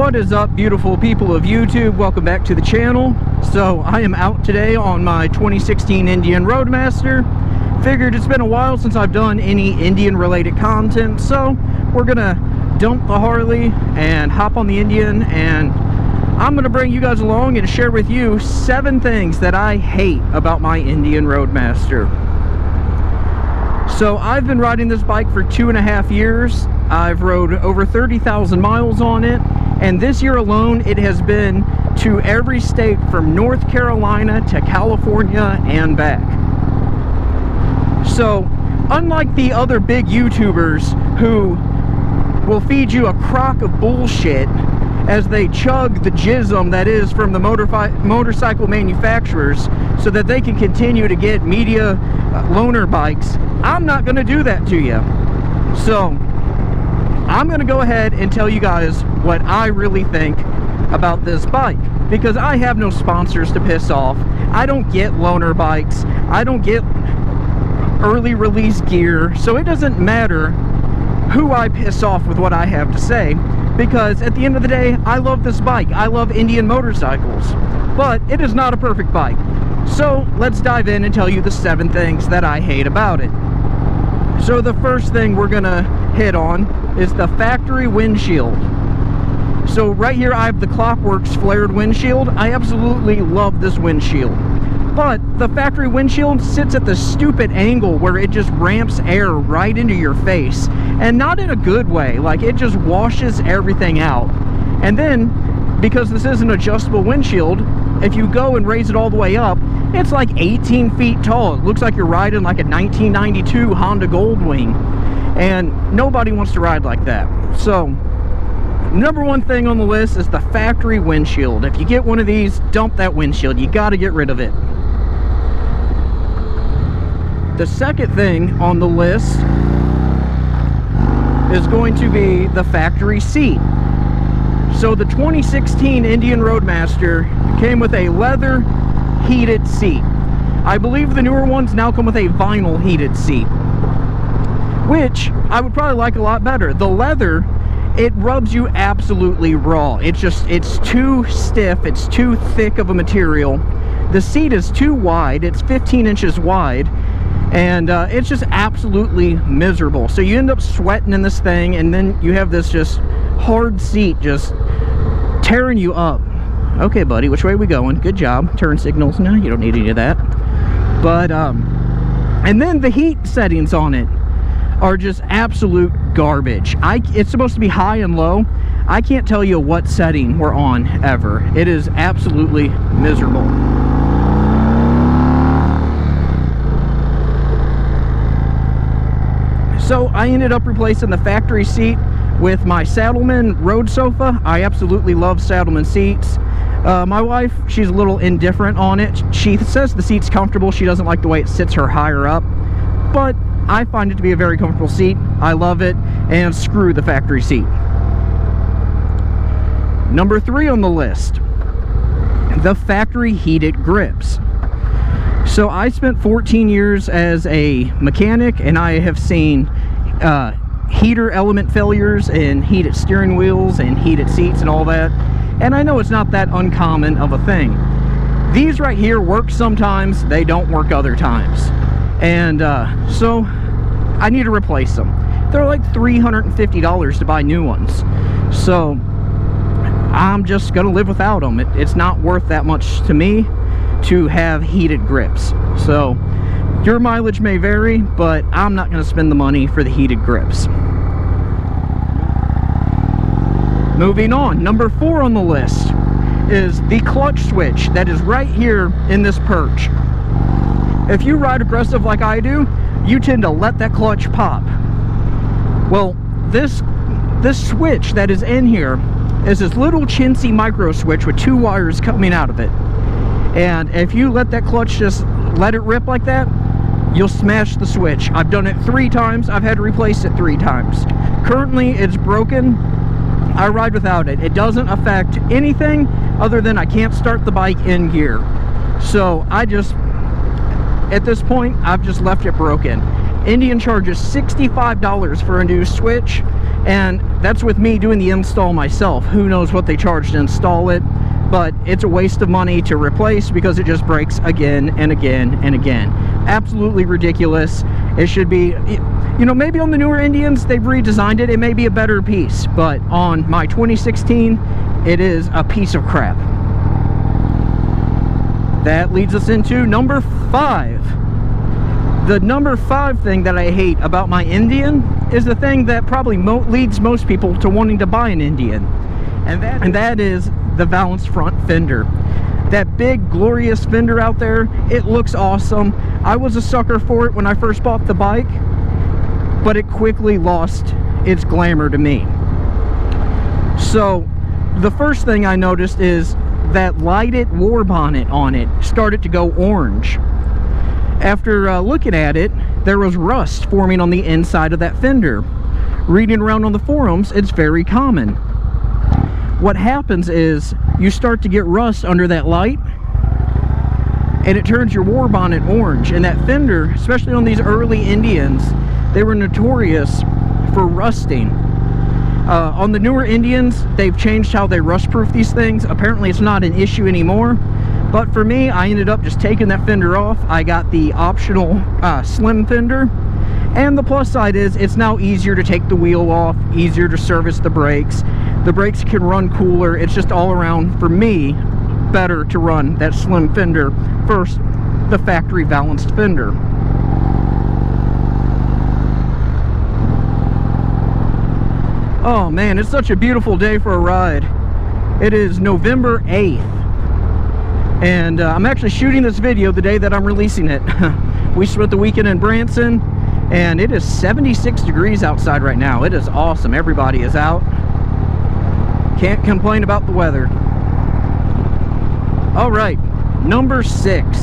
What is up, beautiful people of YouTube? Welcome back to the channel. So I am out today on my 2016 Indian Roadmaster. Figured it's been a while since I've done any Indian related content, so we're gonna dump the Harley and hop on the Indian, and I'm gonna bring you guys along and share with you 7 things that I hate about my Indian Roadmaster. So I've been riding this bike for 2.5 years. I've rode over 30,000 miles on it, and this year alone it has been to every state from North Carolina to California and back. So unlike the other big YouTubers who will feed you a crock of bullshit as they chug the jism that is from the motorcycle manufacturers so that they can continue to get media loaner bikes, I'm not going to do that to you. So I'm going to go ahead and tell you guys what I really think about this bike, because I have no sponsors to piss off. I don't get loaner bikes. I don't get early release gear, so it doesn't matter who I piss off with what I have to say, because at the end of the day, I love this bike. I love Indian motorcycles, but it is not a perfect bike. So let's dive in and tell you the 7 things that I hate about it. So the first thing we're gonna hit on is the factory windshield. So right here I have the Clockworks flared windshield. I absolutely love this windshield, but the factory windshield sits at the stupid angle where it just ramps air right into your face, and not in a good way. Like, it just washes everything out. And then because this is an adjustable windshield, if you go and raise it all the way up, it's like 18 feet tall. It looks like you're riding like a 1992 Honda Goldwing, and nobody wants to ride like that. So number 1 thing on the list is the factory windshield. If you get one of these, dump that windshield. You got to get rid of it. The second thing on the list is going to be the factory seat. So the 2016 Indian Roadmaster came with a leather heated seat. I believe the newer ones now come with a vinyl heated seat, which I would probably like a lot better. The leather, it rubs you absolutely raw. It's too stiff, it's too thick of a material. The seat is too wide, it's 15 inches wide, and it's just absolutely miserable. So you end up sweating in this thing, and then you have this just hard seat just tearing you up. Okay, buddy, which way are we going? Good job. Turn signals. No, you don't need any of that. But and then the heat settings on it are just absolute garbage. It's supposed to be high and low. I can't tell you what setting we're on ever. It is absolutely miserable. So I ended up replacing the factory seat with my Saddleman road sofa. I absolutely love Saddleman seats. My wife, she's a little indifferent on it. She says the seat's comfortable. She doesn't like the way it sits her higher up, but I find it to be a very comfortable seat. I love it, and screw the factory seat. Number 3 on the list, the factory heated grips. So I spent 14 years as a mechanic, and I have seen heater element failures and heated steering wheels and heated seats and all that, and I know it's not that uncommon of a thing. These right here work sometimes, they don't work other times, and so I need to replace them. They're like $350 to buy new ones, so I'm just gonna live without them. It's not worth that much to me to have heated grips. So your mileage may vary, but I'm not going to spend the money for the heated grips. Moving on, number 4 on the list is the clutch switch that is right here in this perch. If you ride aggressive like I do, you tend to let that clutch pop. Well, this switch that is in here is this little chintzy micro switch with 2 wires coming out of it. And if you let that clutch just let it rip like that, you'll smash the switch. I've done it 3 times. I've had to replace it 3 times. Currently, it's broken. I ride without it. It doesn't affect anything other than I can't start the bike in gear. So at this point, I've just left it broken. Indian charges $65 for a new switch, and that's with me doing the install myself. Who knows what they charge to install it, but it's a waste of money to replace because it just breaks again and again and again. Absolutely ridiculous. It should be, you know, maybe on the newer Indians they've redesigned it, it may be a better piece, but on my 2016 it is a piece of crap. That leads us into number 5. The number 5 thing that I hate about my Indian is the thing that probably leads most people to wanting to buy an Indian, and that is the balanced front fender. That big glorious fender out there, it looks awesome. I was a sucker for it when I first bought the bike, but it quickly lost its glamour to me. So the first thing I noticed is that lighted war bonnet on it started to go orange. After looking at it, there was rust forming on the inside of that fender. Reading around on the forums, it's very common. What happens is you start to get rust under that light, and it turns your war bonnet orange. And that fender, especially on these early Indians, they were notorious for rusting. On the newer Indians, they've changed how they rust-proof these things. Apparently it's not an issue anymore. But for me, I ended up just taking that fender off. I got the optional slim fender. And the plus side is it's now easier to take the wheel off, easier to service the brakes. The brakes can run cooler. It's just all around, for me, better to run that slim fender versus the factory balanced fender. Oh man, it's such a beautiful day for a ride. It is November 8th. And I'm actually shooting this video the day that I'm releasing it. We spent the weekend in Branson, and it is 76 degrees outside right now. It is awesome. Everybody is out. Can't complain about the weather. All right, number 6.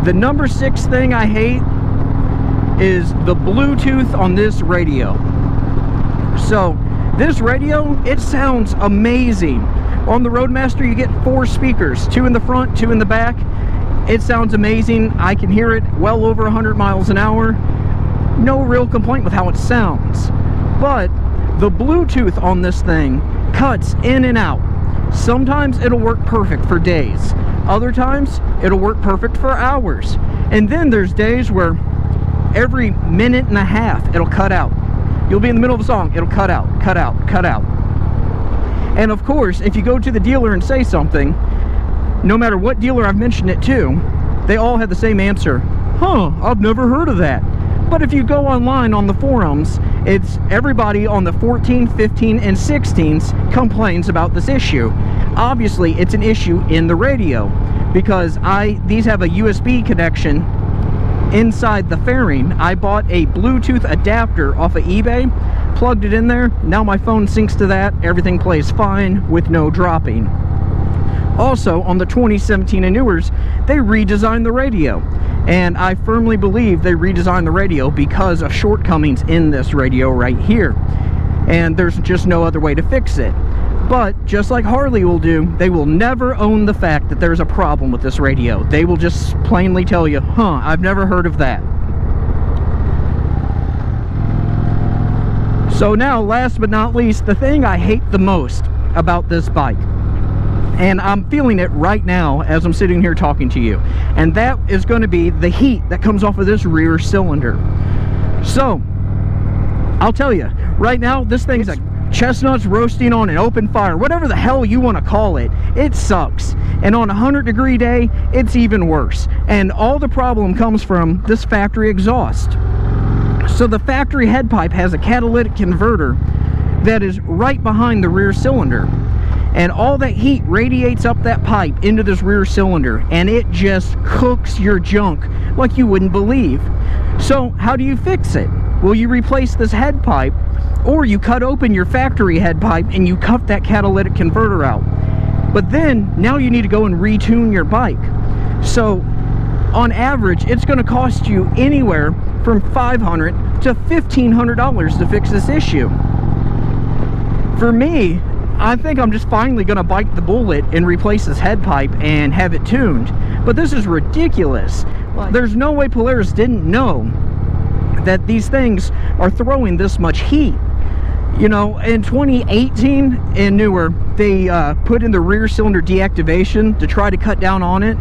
The number 6 thing I hate is the Bluetooth on this radio. So this radio, it sounds amazing. On the ROADMASTer, you get 4 speakers, 2 in the front, 2 in the back. It sounds amazing. I can hear it well over 100 miles an hour. No real complaint with how it sounds. But the Bluetooth on this thing cuts in and out. Sometimes it'll work perfect for days. Other times, it'll work perfect for hours. And then there's days where every minute and a half, it'll cut out. You'll be in the middle of a song, it'll cut out, cut out, cut out. And of course, if you go to the dealer and say something, no matter what dealer I've mentioned it to, they all have the same answer. Huh, I've never heard of that. But if you go online on the forums, it's everybody on the 14, 15, and 16s complains about this issue. Obviously, it's an issue in the radio because these have a USB connection inside the fairing. I bought a Bluetooth adapter off of eBay, plugged it in there. Now my phone syncs to that. Everything plays fine with no dropping. Also, on the 2017 and newers, they redesigned the radio. And I firmly believe they redesigned the radio because of shortcomings in this radio right here. And there's just no other way to fix it. But just like Harley will do, they will never own the fact that there's a problem with this radio. They will just plainly tell you, huh, I've never heard of that. So now, last but not least, the thing I hate the most about this bike. And I'm feeling it right now as I'm sitting here talking to you. And that is going to be the heat that comes off of this rear cylinder. So, I'll tell you, right now, this thing's like chestnuts roasting on an open fire. Whatever the hell you want to call it, it sucks. And on a 100-degree day, it's even worse. And all the problem comes from this factory exhaust. So the factory head pipe has a catalytic converter that is right behind the rear cylinder. And all that heat radiates up that pipe into this rear cylinder, and it just cooks your junk like you wouldn't believe. So how do you fix it? Well, you replace this head pipe, or you cut open your factory head pipe and you cut that catalytic converter out. But then now you need to go and retune your bike. So on average, it's going to cost you anywhere from $500 to $1,500 to fix this issue. For me, I think I'm just finally going to bite the bullet and replace this head pipe and have it tuned. But this is ridiculous. There's no way Polaris didn't know that these things are throwing this much heat. You know, in 2018 and newer, they put in the rear cylinder deactivation to try to cut down on it.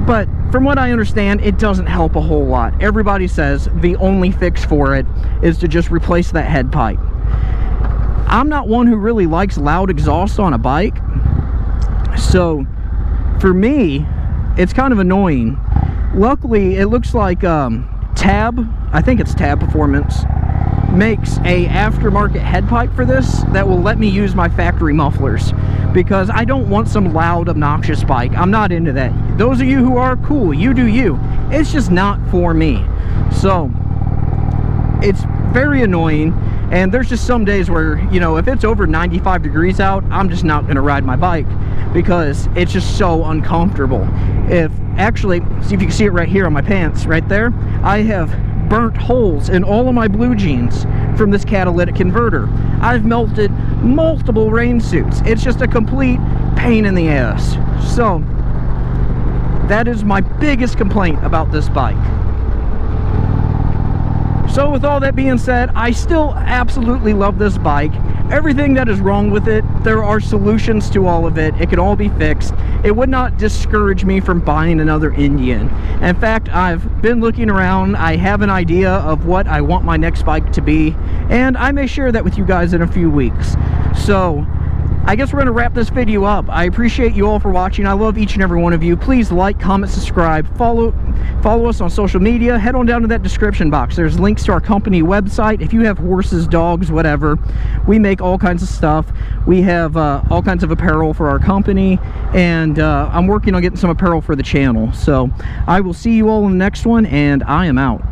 But from what I understand, it doesn't help a whole lot. Everybody says the only fix for it is to just replace that head pipe. I'm not one who really likes loud exhaust on a bike. So for me, it's kind of annoying. Luckily, it looks like Tab, I think it's Tab Performance, makes a aftermarket head pipe for this that will let me use my factory mufflers, because I don't want some loud, obnoxious bike. I'm not into that. Those of you who are, cool, you do you. It's just not for me. So it's very annoying, and there's just some days where, you know, if it's over 95 degrees out, I'm just not gonna ride my bike because it's just so uncomfortable. If actually, see if you can see it right here on my pants, right there, I have burnt holes in all of my blue jeans from this catalytic converter. I've melted multiple rain suits. It's just a complete pain in the ass. So that is my biggest complaint about this bike. So with all that being said, I still absolutely love this bike. Everything that is wrong with it, there are solutions to all of it. It can all be fixed. It would not discourage me from buying another Indian. In fact, I've been looking around. I have an idea of what I want my next bike to be, and I may share that with you guys in a few weeks. So I guess we're going to wrap this video up. I appreciate you all for watching. I love each and every one of you. Please like, comment, subscribe, follow us on social media. Head on down to that description box. There's links to our company website. If you have horses, dogs, whatever, we make all kinds of stuff. We have all kinds of apparel for our company, and I'm working on getting some apparel for the channel. So I will see you all in the next one, and I am out.